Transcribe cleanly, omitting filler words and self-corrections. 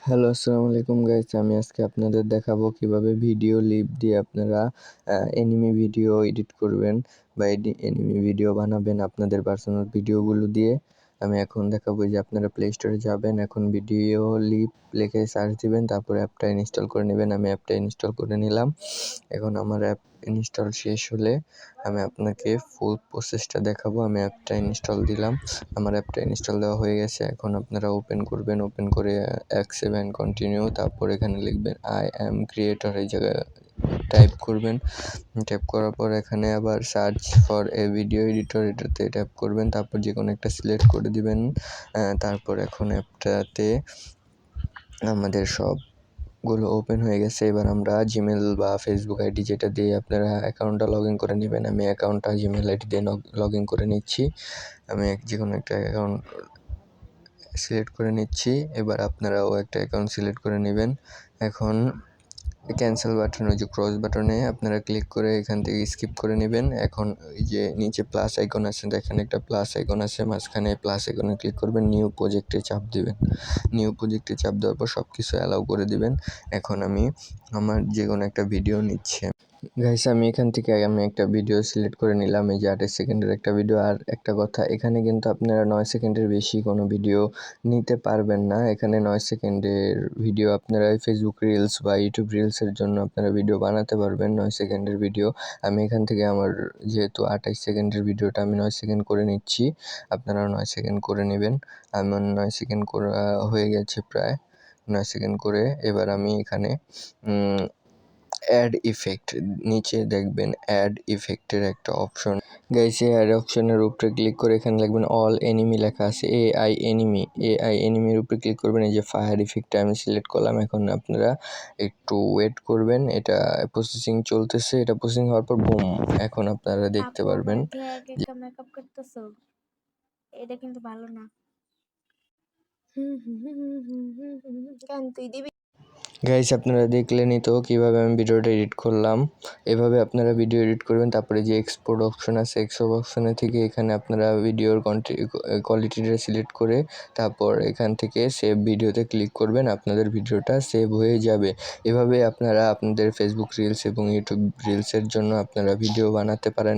Hello, আসসালামু আলাইকুম guys. আমি আজকে আপনাদের দেখাবো কিভাবে ভিডিও লিপ দিয়ে আপনারা অ্যানিমে ভিডিও এডিট করবেন বা অ্যানিমে ভিডিও বানাবেন আপনাদের পার্সোনাল ভিডিওগুলো দিয়ে। আমি এখন দেখাবো যে আপনারা প্লে স্টোরে যাবেন, এখন ভিডিও লিপ লিখে সার্চ দিবেন, তারপরে অ্যাপটা ইনস্টল করে নেবেন। আমি অ্যাপটা ইনস্টল করে নিলাম। এখন আমার অ্যাপ ইনস্টল শেষ হলে আমি আপনাকে ফুল প্রসেসটা দেখাবো। আমি অ্যাপটা ইনস্টল দিলাম, আমার অ্যাপটা ইনস্টল দেওয়া হয়ে গেছে। এখন আপনারা ওপেন করবেন, ওপেন করে অ্যাকসেপ্ট অ্যান্ড কন্টিনিউ, তারপর এখানে লিখবেন আই অ্যাম ক্রিয়েটর, এই জায়গায় টাইপ করবেন। টাইপ করার পর এখানে আবার search for a video editor, এটাতে ট্যাপ করবেন, তারপর যে কোনো একটা সিলেক্ট করে দিবেন। তারপর এখন অ্যাপটাতে আমাদের সবগুলো ওপেন হয়ে গেছে। এবার আমরা জিমেল বা ফেসবুক আইডি যেটা দিয়ে আপনারা অ্যাকাউন্টটা লগ ইন করে নেবেন, আমি অ্যাকাউন্টটা জিমেল আইডি দিয়ে লগ ইন করে নিচ্ছি। আমি যে কোনো একটা অ্যাকাউন্ট সিলেক্ট করে নিচ্ছি। এবার আপনারাও একটা অ্যাকাউন্ট সিলেক্ট করে নেবেন। এখন ক্যান্সেল বাটন, ওই যে ক্রস বাটনে আপনারা ক্লিক করে এখান থেকে স্কিপ করে নেবেন। এখন ওই যে নিচে প্লাস আইকন আছে, দেখেন একটা প্লাস আইকন আছে, মাঝখানে প্লাস আইকনে ক্লিক করবেন, নিউ প্রজেক্টে চাপ দিবেন। নিউ প্রজেক্টে চাপ দেওয়ার পর সব কিছু অ্যালাউ করে দিবেন। এখন আমি আমার যে কোনো একটা ভিডিও নিচ্ছি গাইস। আমি এখান থেকে একটা ভিডিও সিলেক্ট করে নিলাম, এই যে 28 সেকেন্ডের একটা ভিডিও। আর একটা কথা, এখানে কিন্তু আপনারা 9 সেকেন্ডের বেশি কোনো ভিডিও নিতে পারবেন না। এখানে 9 সেকেন্ডের ভিডিও আপনারা ফেসবুক রিলস বা ইউটিউব রিলসের জন্য আপনারা ভিডিও বানাতে পারবেন 9 সেকেন্ডের ভিডিও। আমি এখান থেকে আমার যেহেতু 28 সেকেন্ডের ভিডিওটা আমি 9 সেকেন্ড করে নিচ্ছি, আপনারা 9 সেকেন্ড করে নেবেন। আমার 9 সেকেন্ড করা হয়ে গেছে, প্রায় 9 সেকেন্ড করে। এবার আমি এখানে অ্যাড ইফেক্ট, নিচে দেখবেন অ্যাড ইফেক্টের একটা অপশন। গাইস, এই অ্যাড অপশনের উপরে ক্লিক করে এখানে লিখবেন অল এনিমি, লেখা আছে এআই এনিমি। এআই এনিমির উপরে ক্লিক করবেন। এই যে ফায়ার ইফেক্টটা আমি সিলেক্ট করলাম। এখন আপনারা একটু ওয়েট করবেন, এটা প্রসেসিং চলতেছে। এটা প্রসেসিং হওয়ার পর বুম, এখন আপনারা দেখতে পারবেন। মেকআপ করতেছো, এটা কিন্তু ভালো না। কেন তুই দিবি? গাইস, আপনারা দেখলেনই তো কীভাবে আমি ভিডিওটা এডিট করলাম। এভাবে আপনারা ভিডিও এডিট করবেন। তারপরে যে এক্সপোর্ট অপশন আছে, এক্সপোর্ট অপশনে থেকে এখানে আপনারা ভিডিওর কোয়ালিটিটা সিলেক্ট করে তারপর এখান থেকে সেভ ভিডিওতে ক্লিক করবেন, আপনাদের ভিডিওটা সেভ হয়ে যাবে। এভাবে আপনারা আপনাদের ফেসবুক রিলস এবং ইউটিউব রিলসের জন্য আপনারা ভিডিও বানাতে পারেন।